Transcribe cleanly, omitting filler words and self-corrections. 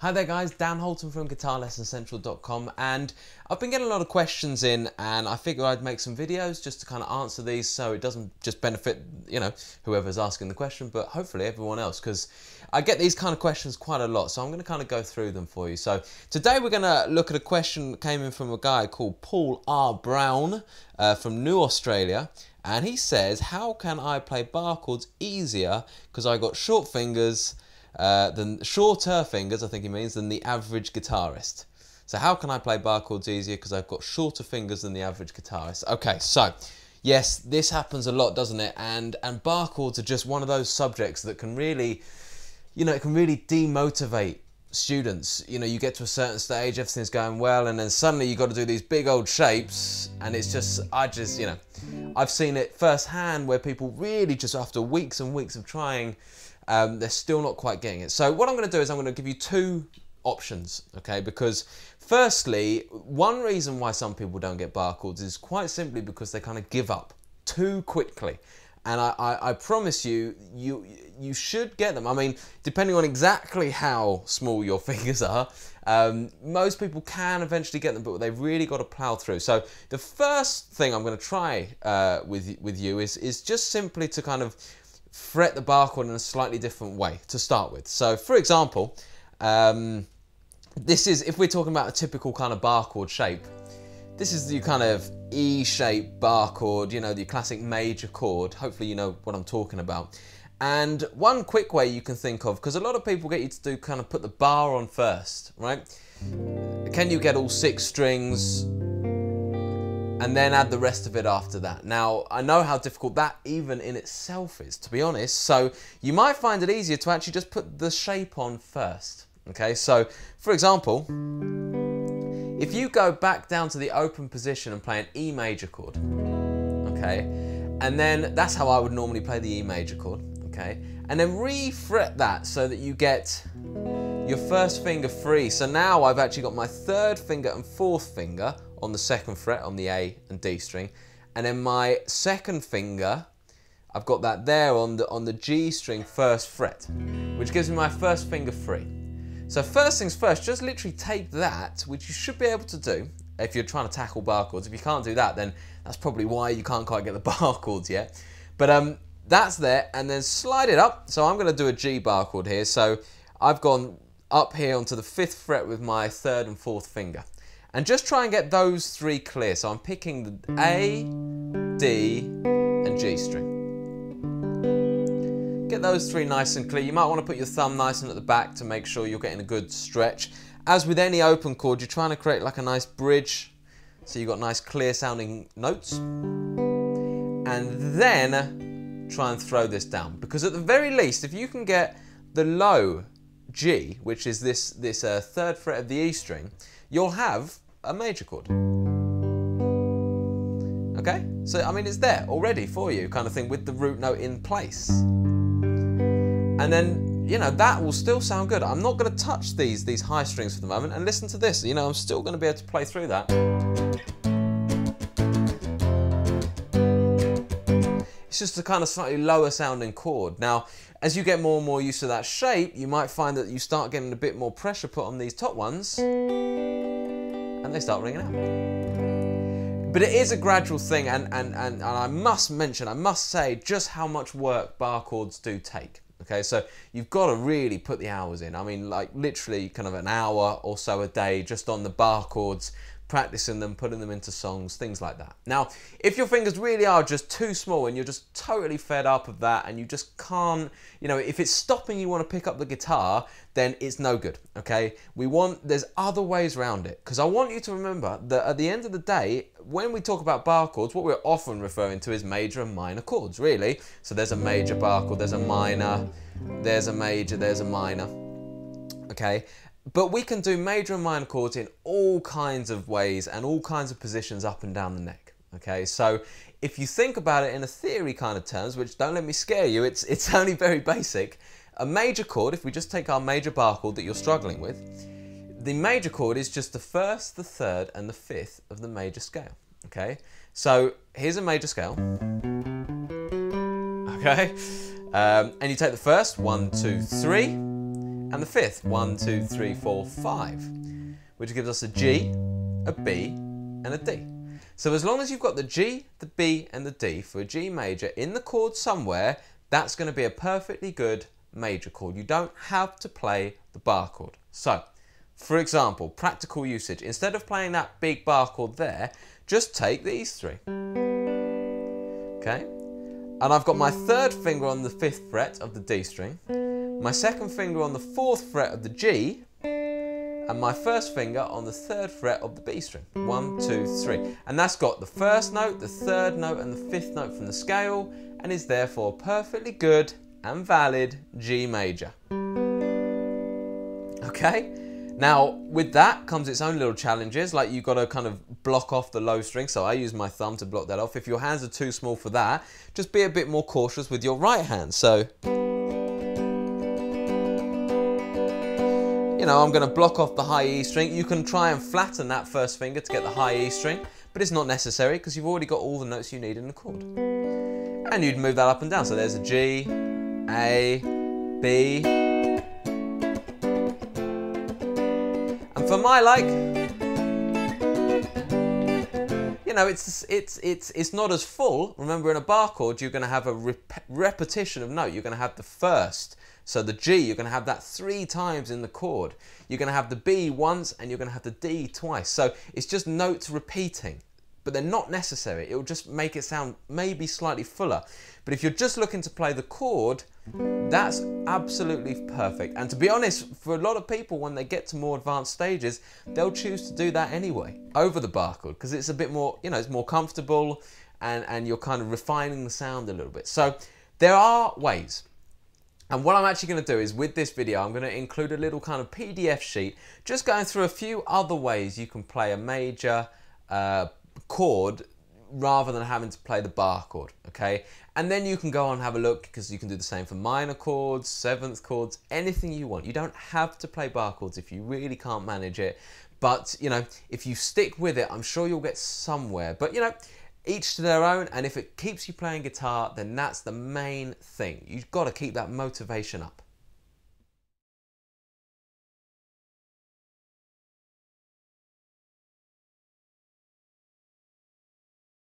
Hi there guys, Dan Holton from GuitarLessonCentral.com, and I've been getting a lot of questions in and I figured I'd make some videos just to kind of answer these so it doesn't just benefit, you know, whoever's asking the question, but hopefully everyone else, because I get these kind of questions quite a lot, so I'm going to kind of go through them for you. So today we're going to look at a question that came in from a guy called Paul R. Brown from New Australia, and he says, how can I play bar chords easier because I got shorter fingers, I think he means, than the average guitarist. So how can I play bar chords easier because I've got shorter fingers than the average guitarist? Okay, so yes, this happens a lot, doesn't it? And bar chords are just one of those subjects that can really, you know, it can really demotivate students. You know, you get to a certain stage, everything's going well, and then suddenly you've got to do these big old shapes, and it's just, you know, I've seen it firsthand where people really just after weeks and weeks of trying, they're still not quite getting it. So what I'm going to do is I'm going to give you two options, okay? Because firstly, one reason why some people don't get bar chords is quite simply because they kind of give up too quickly. And I promise you, you should get them. I mean, depending on exactly how small your fingers are, most people can eventually get them, but they've really got to plow through. So the first thing I'm going to try with you is just simply to kind of fret the bar chord in a slightly different way to start with. So for example, this is, if we're talking about a typical kind of bar chord shape, this is the kind of E-shaped bar chord, you know, the classic major chord. Hopefully you know what I'm talking about. And one quick way you can think of, because a lot of people get you to do kind of put the bar on first, right? Can you get all 6 strings and then add the rest of it after that? Now, I know how difficult that even in itself is, to be honest, so you might find it easier to actually just put the shape on first, okay? So, for example, if you go back down to the open position and play an E major chord, okay, and then that's how I would normally play the E major chord, okay, and then re-fret that so that you get your first finger free. So now I've actually got my 3rd finger and 4th finger on the 2nd fret on the A and D string, and then my 2nd finger, I've got that there on the G string 1st fret, which gives me my 1st finger free. So first things first, just literally take that, which you should be able to do if you're trying to tackle bar chords. If you can't do that, then that's probably why you can't quite get the bar chords yet. But that's there, and then slide it up. So I'm going to do a G bar chord here. So I've gone up here onto the 5th fret with my 3rd and 4th finger. And just try and get those 3 clear. So I'm picking the A, D, and G string. Get those 3 nice and clear. You might want to put your thumb nice and at the back to make sure you're getting a good stretch. As with any open chord, you're trying to create like a nice bridge, so you've got nice clear sounding notes. And then try and throw this down, because at the very least, if you can get the low G, which is this 3rd fret of the E string, you'll have a major chord. Okay? So, I mean, it's there already for you, kind of thing, with the root note in place. And then, you know, that will still sound good. I'm not going to touch these high strings for the moment, and listen to this. You know, I'm still going to be able to play through that. It's just a kind of slightly lower sounding chord. Now, as you get more and more used to that shape, you might find that you start getting a bit more pressure put on these top ones, and they start ringing out. But it is a gradual thing, and I must mention, I must say just how much work bar chords do take. Okay, so you've got to really put the hours in. I mean, like literally kind of an hour or so a day just on the bar chords, practicing them, putting them into songs, things like that. Now, if your fingers really are just too small and you're just totally fed up of that and you just can't, you know, if it's stopping you want to pick up the guitar, then it's no good, okay? There's other ways around it, because I want you to remember that at the end of the day, when we talk about bar chords, what we're often referring to is major and minor chords, really. So there's a major bar chord, there's a minor, there's a major, there's a minor, okay? But we can do major and minor chords in all kinds of ways and all kinds of positions up and down the neck, okay? So if you think about it in a theory kind of terms, which don't let me scare you, it's only very basic, a major chord, if we just take our major bar chord that you're struggling with, the major chord is just the 1st, the 3rd, and the 5th of the major scale, okay? So here's a major scale, okay? And you take the 1st, 1, 2, 3, and the fifth, 1, 2, 3, 4, 5, which gives us a G, a B, and a D. So as long as you've got the G, the B, and the D for a G major in the chord somewhere, that's going to be a perfectly good major chord. You don't have to play the bar chord. So, for example, practical usage, instead of playing that big bar chord there, just take these three. Okay? And I've got my third finger on the 5th fret of the D string, my second finger on the 4th fret of the G, and my first finger on the 3rd fret of the B string. 1, 2, 3. And that's got the first note, the 3rd note, and the 5th note from the scale, and is therefore perfectly good and valid G major. Okay? Now, with that comes its own little challenges, like you've got to kind of block off the low string, so I use my thumb to block that off. If your hands are too small for that, just be a bit more cautious with your right hand. So, you know, I'm going to block off the high E string. You can try and flatten that first finger to get the high E string, but it's not necessary because you've already got all the notes you need in the chord. And you'd move that up and down. So there's a G, A, B, and for my like, you know, it's not as full. Remember, in a bar chord, you're going to have a repetition of note. You're going to have the first. So the G, you're going to have that 3 times in the chord. You're going to have the B once, and you're going to have the D twice. So it's just notes repeating, but they're not necessary. It will just make it sound maybe slightly fuller. But if you're just looking to play the chord, that's absolutely perfect. And to be honest, for a lot of people, when they get to more advanced stages, they'll choose to do that anyway, over the bar chord, because it's a bit more, you know, it's more comfortable, and you're kind of refining the sound a little bit. So there are ways. And what I'm actually going to do is, with this video, I'm going to include a little kind of PDF sheet, just going through a few other ways you can play a major chord rather than having to play the bar chord, okay? And then you can go on and have a look, because you can do the same for minor chords, 7th chords, anything you want. You don't have to play bar chords if you really can't manage it. But, you know, if you stick with it, I'm sure you'll get somewhere. But, you know, each to their own, and if it keeps you playing guitar, then that's the main thing. You've got to keep that motivation up.